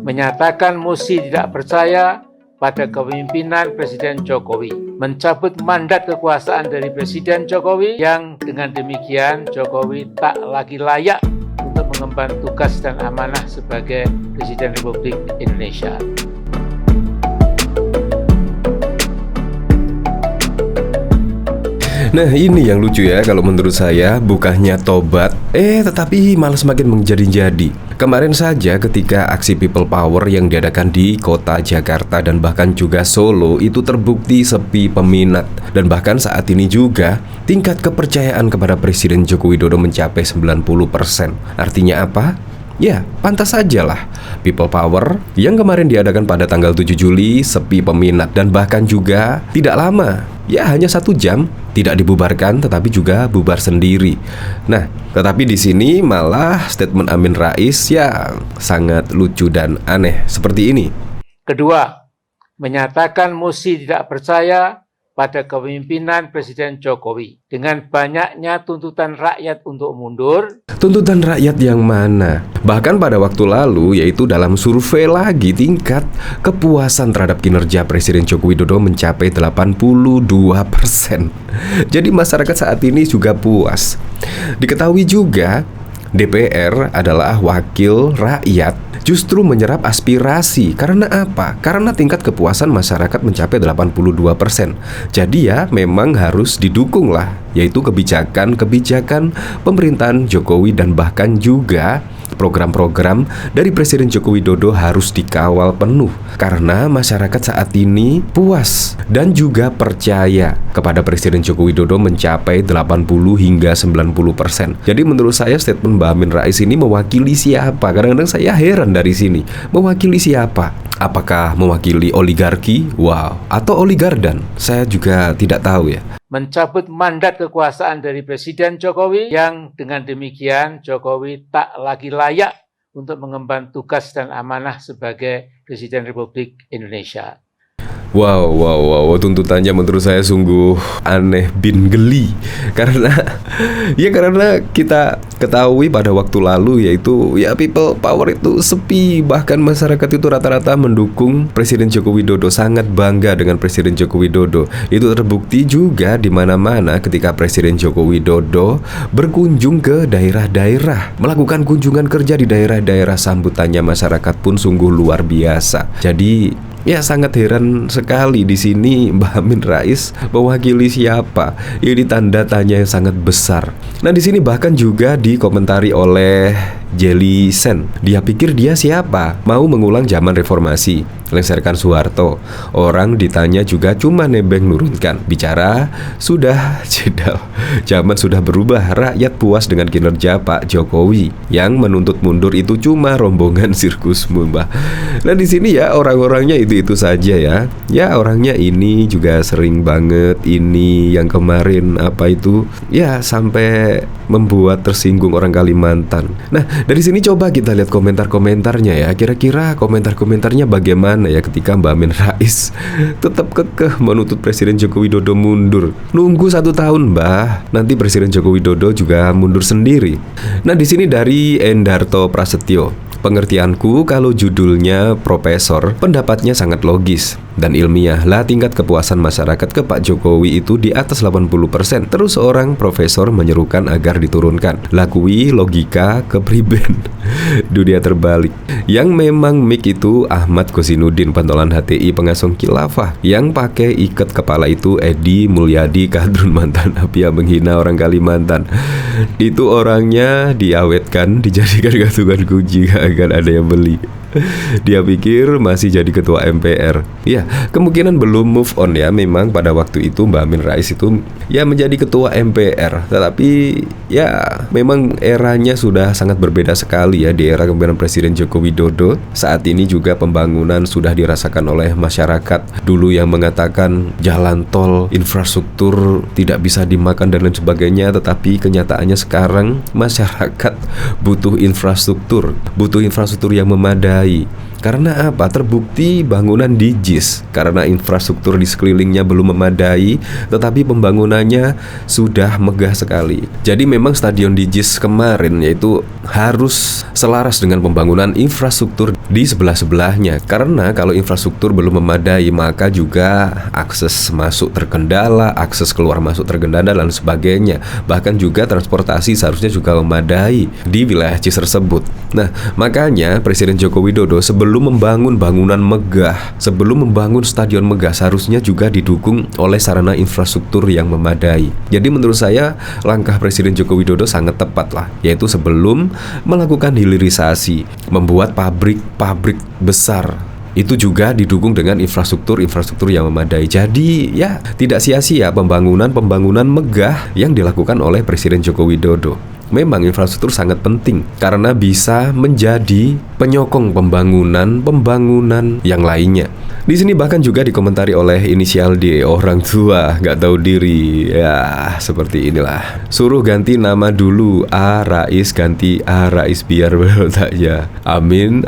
menyatakan mosi tidak percaya pada kepemimpinan Presiden Jokowi, mencabut mandat kekuasaan dari Presiden Jokowi yang dengan demikian Jokowi tak lagi layak untuk mengemban tugas dan amanah sebagai Presiden Republik Indonesia. Nah ini yang lucu ya, kalau menurut saya bukannya tobat, tetapi malah semakin menjadi-jadi. Kemarin saja ketika aksi People Power yang diadakan di kota Jakarta dan bahkan juga Solo itu terbukti sepi peminat. Dan bahkan saat ini juga tingkat kepercayaan kepada Presiden Joko Widodo mencapai 90%. Artinya apa? Ya, pantas sajalah People Power yang kemarin diadakan pada tanggal 7 Juli sepi peminat dan bahkan juga tidak lama, ya hanya 1 jam, tidak dibubarkan tetapi juga bubar sendiri. Nah, tetapi di sini malah statement Amin Rais yang sangat lucu dan aneh seperti ini. Kedua, menyatakan mosi tidak percaya pada kepemimpinan Presiden Jokowi dengan banyaknya tuntutan rakyat untuk mundur. Tuntutan rakyat yang mana? Bahkan pada waktu lalu, yaitu dalam survei lagi, tingkat kepuasan terhadap kinerja Presiden Joko Widodo mencapai 82%. Jadi masyarakat saat ini juga puas. Diketahui juga DPR adalah wakil rakyat, justru menyerap aspirasi. Karena apa? Karena tingkat kepuasan masyarakat mencapai 82%. Jadi ya memang harus didukung lah, yaitu kebijakan-kebijakan pemerintahan Jokowi dan bahkan juga program-program dari Presiden Joko Widodo harus dikawal penuh. Karena masyarakat saat ini puas dan juga percaya kepada Presiden Joko Widodo mencapai 80 hingga 90%. Jadi menurut saya statement Mbak Amin Rais ini mewakili siapa? Kadang-kadang saya heran dari sini. Mewakili siapa? Apakah mewakili oligarki? Wow, atau oligardan? Saya juga tidak tahu ya. Mencabut mandat kekuasaan dari Presiden Jokowi yang dengan demikian Jokowi tak lagi layak untuk mengemban tugas dan amanah sebagai Presiden Republik Indonesia. Wow, tuntutannya menurut saya sungguh aneh bin geli. Karena kita ketahui pada waktu lalu yaitu ya People Power itu sepi. Bahkan masyarakat itu rata-rata mendukung Presiden Joko Widodo, sangat bangga dengan Presiden Joko Widodo. Itu terbukti juga di mana-mana ketika Presiden Joko Widodo berkunjung ke daerah-daerah, melakukan kunjungan kerja di daerah-daerah, sambutannya masyarakat pun sungguh luar biasa. Jadi ya sangat heran sekali di sini Mbak Amin Rais mewakili siapa? Ini tanda tanya yang sangat besar. Nah di sini bahkan juga dikomentari oleh Jelly Sen. Dia pikir dia siapa? Mau mengulang zaman reformasi, lengserkan Soeharto. Orang ditanya juga cuma nebeng nurunkan. Bicara sudah jedal. Zaman sudah berubah. Rakyat puas dengan kinerja Pak Jokowi. Yang menuntut mundur itu cuma rombongan sirkusmu, Mbak. Nah di sini ya orang-orangnya itu saja ya. Ya orangnya ini juga sering banget ini yang kemarin apa itu ya sampai membuat tersinggung orang Kalimantan. Nah dari sini coba kita lihat komentar-komentarnya ya. Kira-kira komentar-komentarnya bagaimana ya ketika Mbak Amin Rais tetap kekeh menuntut Presiden Joko Widodo mundur. Nunggu 1 tahun Mbah, nanti Presiden Joko Widodo juga mundur sendiri. Nah di sini dari Endarto Prasetyo. Pengertianku kalau judulnya profesor, pendapatnya sangat logis dan ilmiah lah. Tingkat kepuasan masyarakat ke Pak Jokowi itu di atas 80%. Terus orang profesor menyerukan agar diturunkan. Lakui logika kepriben. Dunia terbalik. Yang memang mic itu Ahmad Kosinudin, pentolan HTI pengasuh khilafah. Yang pakai ikat kepala itu Edi Mulyadi, kadrun mantan api yang menghina orang Kalimantan. Itu orangnya diawetkan, dijadikan gantungan kunci agar ada yang beli. Dia pikir masih jadi ketua MPR. Ya, kemungkinan belum move on ya. Memang pada waktu itu Mbak Amin Rais itu ya menjadi ketua MPR. Tetapi ya memang eranya sudah sangat berbeda sekali ya. Di era kepemimpinan Presiden Joko Widodo, saat ini juga pembangunan sudah dirasakan oleh masyarakat. Dulu yang mengatakan jalan tol, infrastruktur tidak bisa dimakan dan lain sebagainya. Tetapi kenyataannya sekarang masyarakat butuh infrastruktur yang memadai. Karena apa? Terbukti bangunan di JIS karena infrastruktur di sekelilingnya belum memadai, tetapi pembangunannya sudah megah sekali. Jadi memang stadion di JIS kemarin yaitu harus selaras dengan pembangunan infrastruktur di sebelah-sebelahnya. Karena kalau infrastruktur belum memadai, maka juga akses masuk terkendala, akses keluar masuk terkendala dan sebagainya. Bahkan juga transportasi seharusnya juga memadai di wilayah JIS tersebut. Nah, makanya Presiden Joko Widodo sebelum membangun bangunan megah, sebelum membangun stadion megah, seharusnya juga didukung oleh sarana infrastruktur yang memadai. Jadi menurut saya langkah Presiden Joko Widodo sangat tepat lah, yaitu sebelum melakukan hilirisasi, membuat pabrik besar, itu juga didukung dengan infrastruktur yang memadai. Jadi ya tidak sia-sia pembangunan megah yang dilakukan oleh Presiden Joko Widodo. Memang infrastruktur sangat penting karena bisa menjadi penyokong pembangunan yang lainnya. Di sini bahkan juga dikomentari oleh inisial D, orang tua nggak tahu diri. Ya seperti inilah. Suruh ganti nama dulu, A Rais ganti A Rais biar berotak ya. Amin,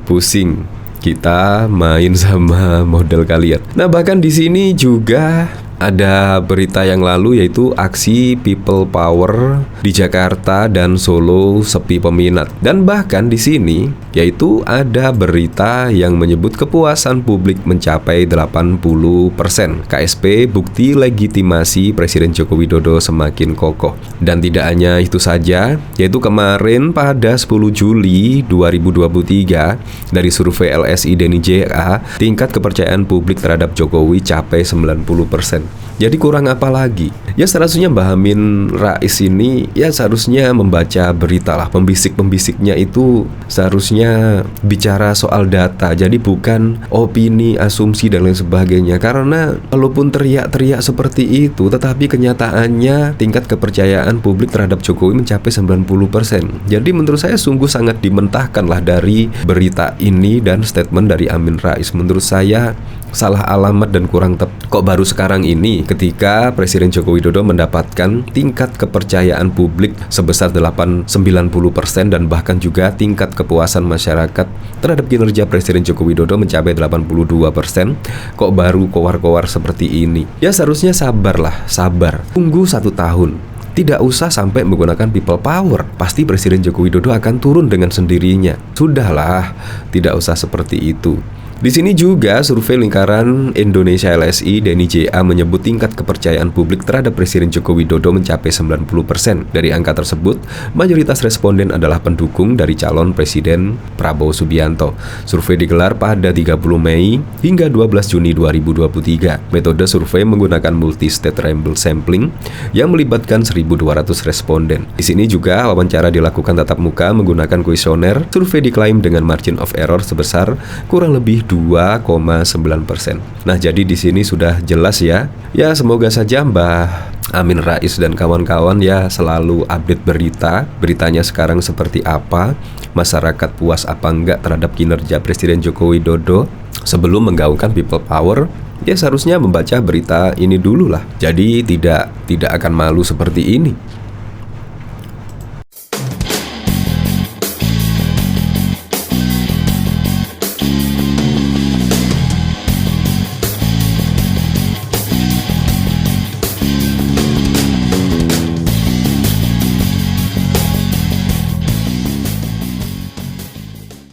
pusing kita main sama model kalian. Nah, bahkan di sini juga ada berita yang lalu yaitu aksi People Power di Jakarta dan Solo sepi peminat. Dan bahkan di sini yaitu ada berita yang menyebut kepuasan publik mencapai 80%. KSP bukti legitimasi Presiden Joko Widodo semakin kokoh. Dan tidak hanya itu saja, yaitu kemarin pada 10 Juli 2023 dari survei LSI Denny JA, tingkat kepercayaan publik terhadap Jokowi capai 90%. Jadi kurang apa lagi? Ya seharusnya Mbah Amin Rais ini ya seharusnya membaca berita lah. Pembisik-pembisiknya itu seharusnya bicara soal data. Jadi bukan opini, asumsi dan lain sebagainya. Karena walaupun teriak-teriak seperti itu, tetapi kenyataannya tingkat kepercayaan publik terhadap Jokowi mencapai 90%. Jadi menurut saya sungguh sangat dimentahkan lah dari berita ini dan statement dari Amin Rais. Menurut saya salah alamat dan kurang tepat. Kok baru sekarang ini ketika Presiden Joko Widodo mendapatkan tingkat kepercayaan publik sebesar 90% dan bahkan juga tingkat kepuasan masyarakat terhadap kinerja Presiden Joko Widodo mencapai 82%, kok baru kowar-kowar seperti ini? Ya seharusnya sabar. Tunggu 1 tahun. Tidak usah sampai menggunakan people power. Pasti Presiden Joko Widodo akan turun dengan sendirinya. Sudahlah, tidak usah seperti itu. Di sini juga survei lingkaran Indonesia LSI Denny JA menyebut tingkat kepercayaan publik terhadap Presiden Joko Widodo mencapai 90%. Dari angka tersebut, mayoritas responden adalah pendukung dari calon Presiden Prabowo Subianto. Survei digelar pada 30 Mei hingga 12 Juni 2023. Metode survei menggunakan multi-state sample sampling yang melibatkan 1.200 responden. Di sini juga wawancara dilakukan tatap muka menggunakan kuesioner. Survei diklaim dengan margin of error sebesar kurang lebih 2,9%. Nah, jadi di sini sudah jelas ya. Ya, semoga saja Mbah Amin Rais dan kawan-kawan ya selalu update beritanya sekarang seperti apa, masyarakat puas apa enggak terhadap kinerja Presiden Joko Widodo. Sebelum menggaungkan people power, ya seharusnya membaca berita ini dulu lah. Jadi tidak akan malu seperti ini.